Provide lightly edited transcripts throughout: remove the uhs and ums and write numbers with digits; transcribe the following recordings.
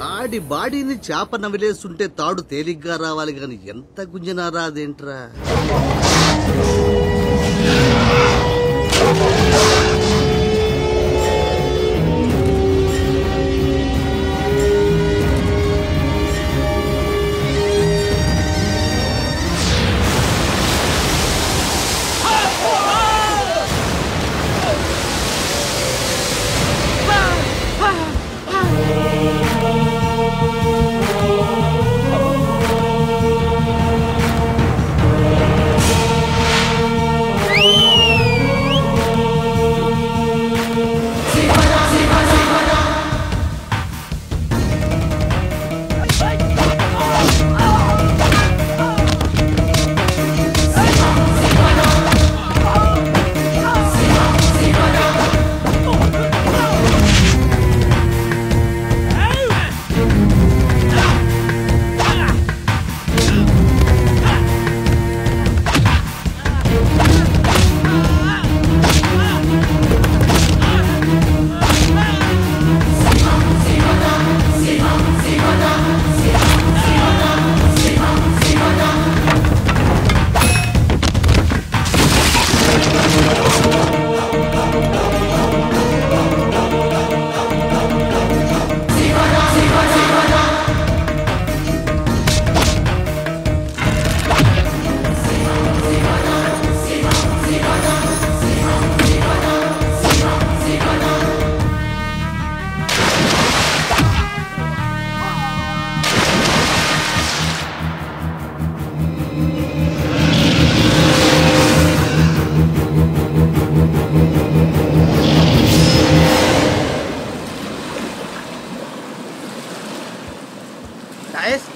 ఆడి బాడీని చేప నవిలేస్తుంటే తాడు తేలిగ్గా రావాలి గాని ఎంత గుంజనా రాదేంట్రా.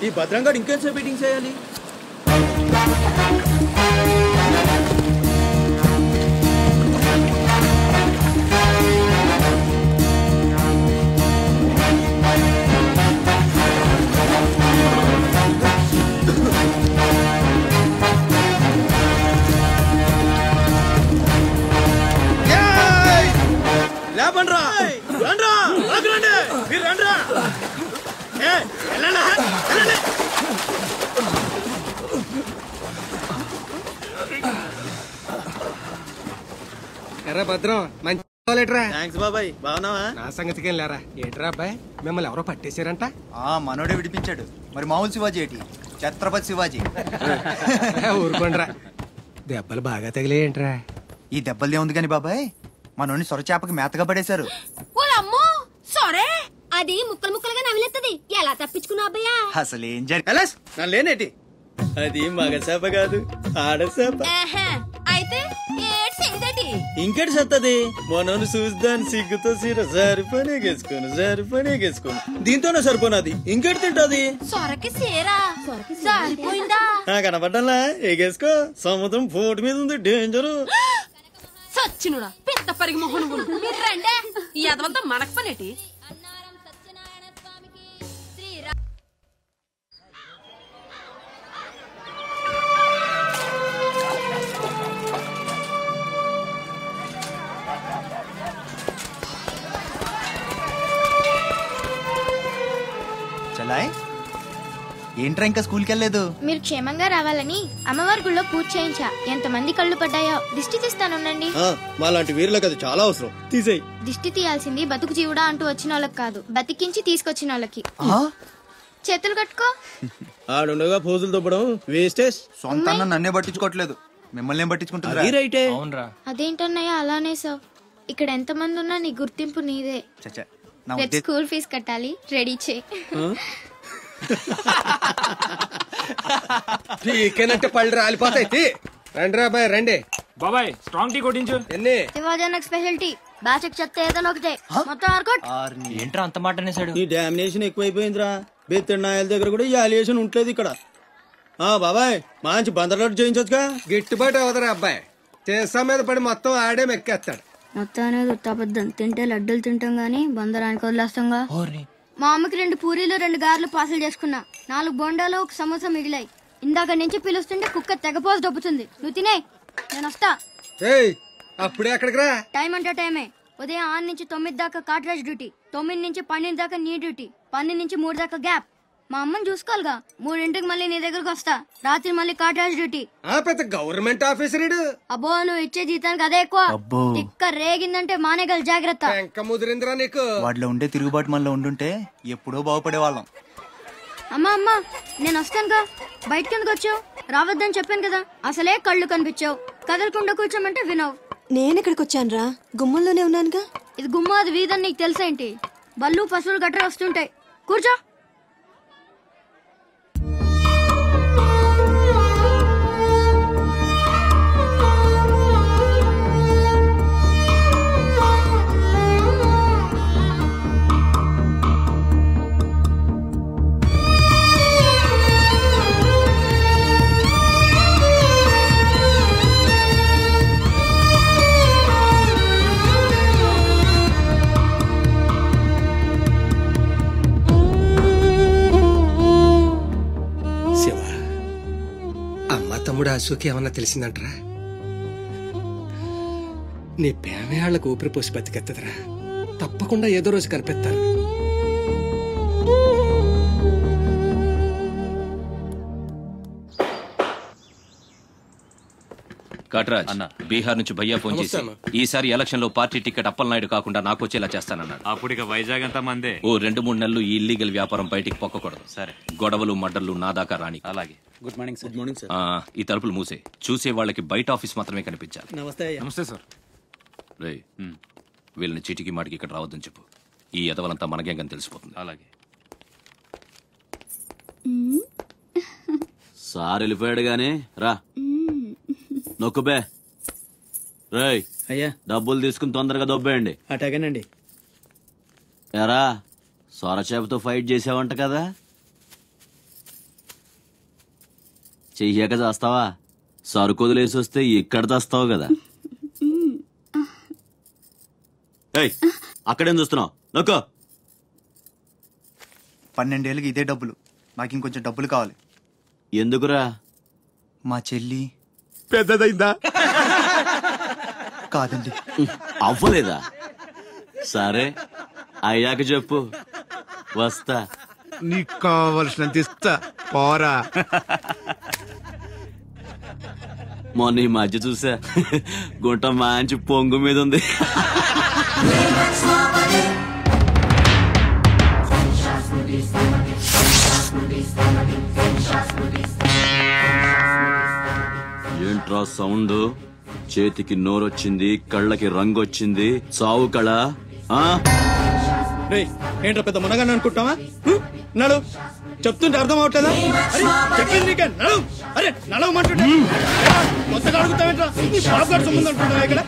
ఈ భద్రంగా ఇంకేంసేపు మీటింగ్ చేయాలి. లేపండ్రా రండ్రా రండి మీరు రండ్రా. ఎర్రా భద్రం మంచి థాంక్స్ బాబాయ్. బాగున్నావా? నా సంగతికేం లేరా. ఏంట్రా అబ్బాయి మిమ్మల్ని ఎవరో పట్టేశారంట? మనోడే విడిపించాడు. మరి మామూలు శివాజీ ఏంటి, ఛత్రపతి శివాజీ. ఊరుకోండ్రా. దెబ్బలు బాగా తగిలేయంట్రా. ఈ దెబ్బలే ఉంది కాని బాబాయ్, మనోని సొరచేపకి మేతగా పడేశారు. అది ముక్కలు ముక్కలుగా నవిలేస్తుంది. ఎలా తప్పించుకున్నా అబ్బయ్యా? అసలు ఏం జరిగి నన్ను లేనేటి, అది మగ చేప కాదు ఆడ చేప. అయితే ఇంకటి సత్తది మనోను చూద్దాని సిగ్గుతో సీర సరిపోనేగేసుకోను దీంతోనే సరిపోనది ఇంకటి తింటది. సొరకి సీరా సరిపోయిందా? కనపడ్డా ఎగేసుకో. సముద్రం పోటు మీద ఉంది, డేంజరు. సచ్చినుడా పెద్ద పరిగి మొహను మీరు రండే. ఈ అదవంతా మనకు పనేటి. చలాయ్ ఏంట్రా ఇంకా స్కూల్కి వెళ్ళలేదు? మీరు క్షేమంగా రావాలని అమ్మవారి గుళ్ళో పూజ చేయించా. ఎంతమంది కళ్ళు పడ్డాయో. దిష్టి తీస్తానుండండి. మాలాంటి వీరులకు అది చాలా అవసరం. తీసేయి. దిష్టి తీయాల్సింది బతుకు జీవుడా అంటూ వచ్చిన వాళ్ళకి కాదు, బతికించి తీసుకొచ్చిన వాళ్ళకి. చేతులు కట్టుకో. ఆడుండగా పోజులు దొబ్బడం వేస్టేజ్. సొంత నన్నే పట్టించుకోవట్లేదు, మిమ్మల్ని ఏం పట్టించుకుంటారా? అదేంటన్నయ్య అలానే సార్. ఇక్కడ ఎంతమంది ఉన్నా నీ గుర్తింపు నీదే. స్కూల్ ఫీజు కట్టాలి, రెడీ చేయి. టీకేనంటే పళ్ళు రాలిపోతాయి. రండి రా బాయ్ రండి. బాబాయ్ స్ట్రాంగ్ టీ కొట్టించు. ఎన్ని శివాజీ స్పెషల్ టీ బ్యాచ్ చెప్తే ఏదైనా ఒకటే మొత్తం ఆర్కోట్. ఏంట్రా అంత మాట అనేసాడు? ఈ డామినేషన్ ఎక్కువైపోయిందిరా. బెత్తడి నాయల దగ్గర కూడా ఈ అలియేషన్ ఉంటలేదు ఇక్కడ. బాబాయ్ మంచి బందర్లాట్ చేయించొచ్చుగా. గిట్టుబాటు అవదరా అబ్బాయి. చేసా మీద పడి మొత్తం ఆడే మెక్కేస్తాడు. మొత్తం అనేది ఉత్తాపద్దం. తింటే లడ్డూలు తింటాం గానీ బందరానికి వదిలేస్తాంగా. మా అమ్మకి 2 పూరీలు 2 గారెలు పార్సల్ చేసుకున్నా. 4 బొండాలు 1 సమోసా మిగిలాయి. ఇందాక నుంచి పిలుస్తుంటే కుక్క తెగపోసి దొబ్బుతుంది. నువ్వు తినే, నేను వస్తా. అప్పుడే అక్కడికి రా. టైం అంటే టైమే. ఉదయం 6 నుంచి 9 దాకా కాట్రాజ్ డ్యూటీ, 9 నుంచి 12 దాకా నీ డ్యూటీ, 12 నుంచి 3 దాకా గ్యాప్. మా అమ్మని చూసుకోవాలిగా. 3ంటికి మళ్ళీ నీ దగ్గరకు వస్తా. రాత్రి మళ్ళీ కాట్రాజ్ డ్యూటీ. పెద్ద గవర్నమెంట్ ఆఫీసర్. అబ్బో నువ్వు ఇచ్చే జీతానికి అదే ఎక్కువ. తిక్క రేగిందంటే మానేగల జాగ్రత్త. ముదిరిందిరా నీకు. వాటిలో ఉండే తిరుగుబాటు మనలో ఉండుంటే ఎప్పుడో బాగుపడే వాళ్ళం. అమ్మా నేను వస్తానుగా. బయటకి ఎందుకు వచ్చావు? రావద్దని చెప్పాను కదా. అసలే కళ్ళు కనిపించావు. కదలకుండా కూర్చోమంటే వినవు. నేనెక్కడికి వచ్చాను రా? గుమ్మంలోనే ఉన్నానుగా. ఇది గుమ్మ, అది వీధని నీకు తెలుసేంటి? బళ్ళు పశువులు గట్రా వస్తుంటాయి. కూర్చో. తమ్ముడు అశోక్ ఏమన్నా తెలిసిందంటరా? నీ పేమేళ్లకు ఊపిరి పోసి బతికెత్తదరా. తప్పకుండా ఏదో రోజు కనిపెత్తారు. కాట్రాజ్ అన్న, బీహార్ నుంచి భయ్యా ఫోన్ చేసి ఈసారి ఎలక్షన్ లో పార్టీ టికెట్ అప్పలనాయుడు కాకుండా నాకు వచ్చేలా చేస్తానన్నాడు. అప్పుడు ఇక వైజాగ్ అంతా మందే. ఓ 2-3 నెలలు ఈ ఇల్లీగల్ వ్యాపారం బయటికి పొక్కకూడదు. సరే, గొడవలు మడ్డర్లు నా దాకా రాని. అలాగే. Good morning sir. Good morning sir. ఈ తలుపులు మూసే. చూసే వాళ్ళకి బయట ఆఫీస్ మాత్రమే కనిపించాలి. నమస్తే. నమస్తే సార్. రే, వీళ్ళని చీటికి మాటికి ఇక్కడ రావద్దని చెప్పు. ఈ ఎదవలంతా మనకేం తెలిసిపోతుంది. అలాగే సార్ వెళ్ళిపోయాడు గాని రా నొక్కుబే. రేయ్ అయ్యా, డబ్బులు తీసుకుని తొందరగా దొబ్బేయండి. అటాగేనండి. ఎరా సొరచేపతో ఫైట్ చేసావంట కదా, చెయ్యాక చేస్తావా? సరుకుదులేసి వస్తే ఇక్కడ తెస్తావు కదా. ఏయ్ అక్కడేం చూస్తున్నావు? నొక్కో. 12 ఏళ్ళకి ఇదే డబ్బులు. నాకు ఇంకొంచెం డబ్బులు కావాలి. ఎందుకురా? మా చెల్లి పెద్దదైందా? కాదండి. అవ్వలేదా? సరే అయ్యాక చెప్పు, వస్తా. నీకు కావలసినంత ఇస్తా, పోరా. మొన్న ఈ మధ్య చూసా, గుంట మంచి పొంగు మీద ఉంది. ఏంట్రా సౌండ్? చేతికి నోరొచ్చింది, కళ్ళకి రంగొచ్చింది, చావు కళ. ఏంట్రా పెద్ద మునగాన్ని అనుకుంటావా? నడు, చెప్తుంటే అర్థం అవట్లేదా? చెప్పింది నీకే నడు. అరే నడవమంటుంటే కొత్తగా అడుగుతావేంట్రా? నీ బాబు గారు సంబంధం అనుకుంటావా? ఇక్కడ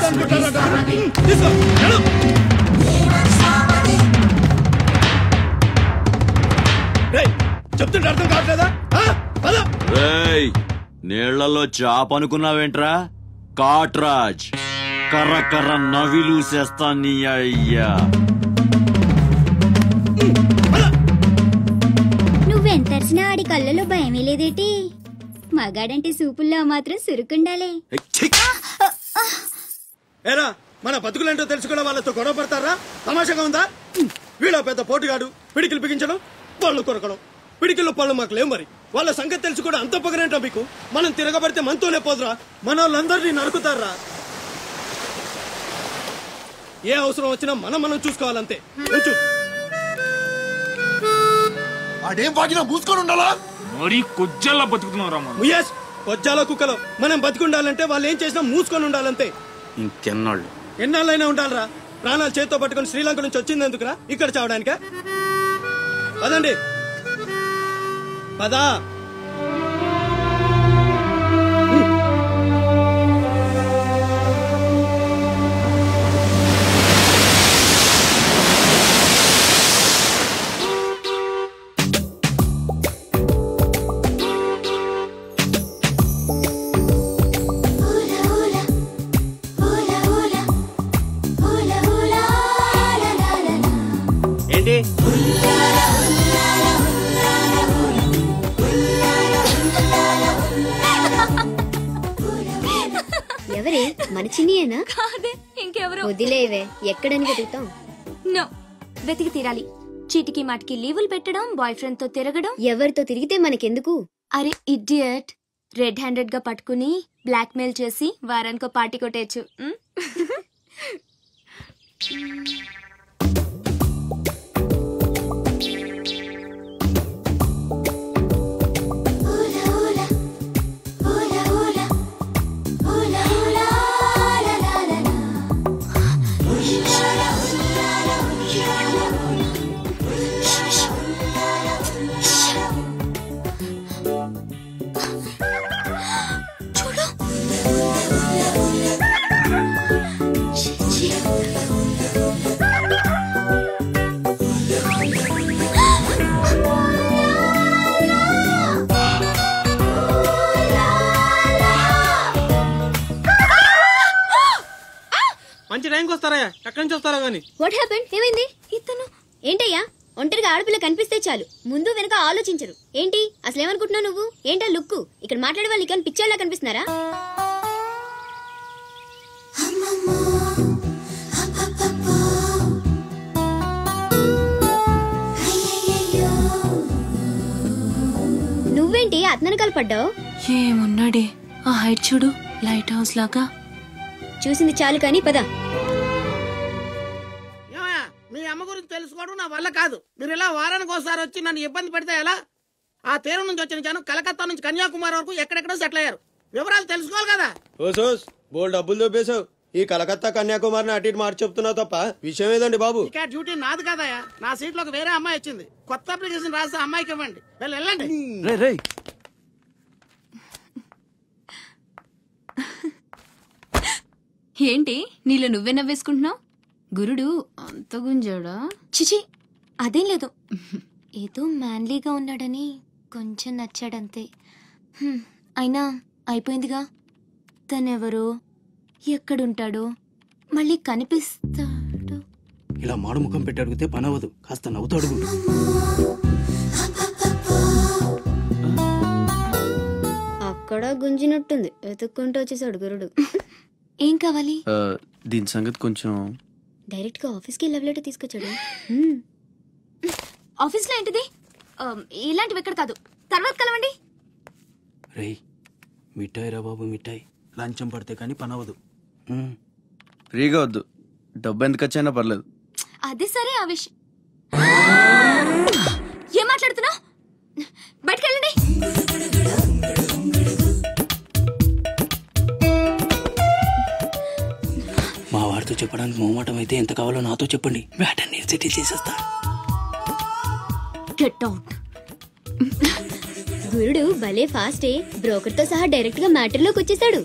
అనుకుంటారా? తీసుకో, నడు. చెప్తుంటే అర్థం కావట్లేదా? నీళ్లలో చాప అనుకున్నావేంట్రా? కాట్రాజ్ కర్ర కర్ర నవిలూసేస్తా నీ అయ్యా. నువ్వెంతర్చినా ఆడి కళ్ళలో భయమే లేదేటి? మగాడంటే సూపుల్లో మాత్రం సురుకుండాలే. ఏరా, మన బతుకులేంటో తెలుసుకోవడం వాళ్ళతో గొడవ పడతారా? తమాషాగా ఉందా? వీళ్ళ పెద్ద పోటుగాడు, పిడికిలు బిగించడం, పళ్ళు కొరకడం. పిడికిల్లో పళ్ళు మాకు లేవు. మరి వాళ్ళ సంగతి తెలుసు కూడా అంత పొగరేంటో మీకు? మనం తిరగబడితే మనతోనే పోదురా? మన వాళ్ళందరినీ నరుకుతారా? ఏ అవసరం వచ్చినా మనం చూసుకోవాలంతే. అదేం వాగినా మూసుకొని ఉండాలా? మరి కొజ్జాలా బతుకుతున్నారా? కొజ్జాల కుక్కలో మనం బతికుండాలంటే వాళ్ళు ఏం చేసినా మూసుకొని ఉండాలంతే. ఇంకెన్నాళ్ళు? ఎన్నాళ్ళైనా ఉండాలరా? ప్రాణాలు చేతితో పట్టుకుని శ్రీలంక నుంచి వచ్చింది ఎందుకురా? ఇక్కడ చావడానికా? పదండి, పదా. ఏంటి ఎవరే? మన చిన్నియేనా? కాదే, ఇంకెవరు? ఇంకెవరు వదిలేవే, ఎక్కడని వెతుకుతాం? నో, వెతికి తీరాలి. చీటికి మాటికి లీవులు పెట్టడం, బాయ్ ఫ్రెండ్ తో తిరగడం. ఎవరితో తిరిగితే మనకెందుకు? అరే ఇడియట్, రెడ్ హ్యాండెడ్ గా పట్టుకుని బ్లాక్ మెయిల్ చేసి వారానికో పార్టీ కొట్టేయచ్చు. మంచి టైంకి వస్తారా? ఎక్కడి నుంచి వస్తారా గానీ? What happened? ఏమైంది? ఇతను ఏంటయ్యా? ఒంటరిగా ఆడపిల్ల కనిపిస్తే చాలు, ముందు వెనక ఆలోచించరు. ఏంటి అసలు ఏమనుకుంటున్నావు నువ్వు? ఏంటా లుక్కు? ఇక్కడ మాట్లాడే వాళ్ళు ఇక్కడ పిక్చర్లా కనిపిస్తున్నారా? నువ్వేంటి అతనకాలు పడ్డావు? ఏమున్నాడే ఆ హైట్ చూడు, లైట్ హౌస్ లాగా. చూసింది చాలు కానీ పద. మీ అమ్మ గురించి తెలుసుకోవడం నా వల్ల కాదు. మీరు ఇలా వారానికి ఒకసారి వచ్చి నన్ను ఇబ్బంది పెడితే ఎలా? ఆ తీరం నుంచి వచ్చిన జనం కలకత్తా నుంచి కన్యాకుమారి వరకు ఎక్కడెక్కడో సెటిల్ అయ్యారు. వివరాలు తెలుసుకోవాలి కదా. ఓసోస్ బోల్ డబ్బులు దొబ్బేశావు. ఈ కలకత్తా కన్యాకుమారిని అటు ఇటు మార్చి చెప్తున్నావు తప్ప విషయం ఏదండి బాబు? ఇక డ్యూటీ నాది కదయా. నా సీట్ లోకి వేరే అమ్మాయి వచ్చింది. కొత్త అప్లికేషన్ రాస్తే అమ్మాయికి ఇవ్వండి. వెళ్ళండి. ఏంటి నీలో నువ్వే నవ్వేసుకుంటున్నావు? గురుడు అంత గుంజాడా? చిచి, అదేం లేదు. ఏదో మ్యాన్లీగా ఉన్నాడని కొంచెం నచ్చాడంతే. అయినా అయిపోయిందిగా. తనెవరో, ఎక్కడుంటాడో, మళ్ళీ కనిపిస్తాడు. ఇలా మాడు ముఖం పెట్టి అడిగితే పని అవ్వదు. కాస్త నవ్వుతూ అడుగు. అక్కడ గుంజినట్టుంది, వెతుక్కుంటూ వచ్చేసాడు గురుడు. ఏం కావాలి? దీని సంగతి కొంచెం. డైరెక్ట్ గా ఆఫీస్ కి లవ్ లెటర్ తీసుకొచ్చాడు. ఆఫీస్ లో ఏంటిది? ఇలాంటివి ఎక్కడ కాదు, తర్వాత కలవండి. రేయ్ మిఠాయి రా బాబు, మిఠాయి. లంచం పడితే కానీ పని అవ్వదు. ఫ్రీగా వద్దు, డబ్బు ఎందుకు వచ్చైనా పర్లేదు. అదే సరే. ఆ విషయం ఏం మాట్లాడుతున్నావు? బయటకెళ్ళండి. మా వారితో చెప్పడానికి మొహమాటం అయితే ఎంత కావాలో నాతో చెప్పండి. బ్యాటర్ని సెటిల్ చేసేస్తా. Get out. గురుడు భలే ఫాస్టే, బ్రోకర్ తో సహా డైరెక్ట్ గా మ్యాటర్ లోకి వచ్చేసాడు.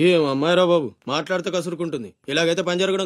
ఏం అమ్మాయిరా బాబు, మాట్లాడితే కసురుకుంటుంది. ఇలాగైతే పని జరగడం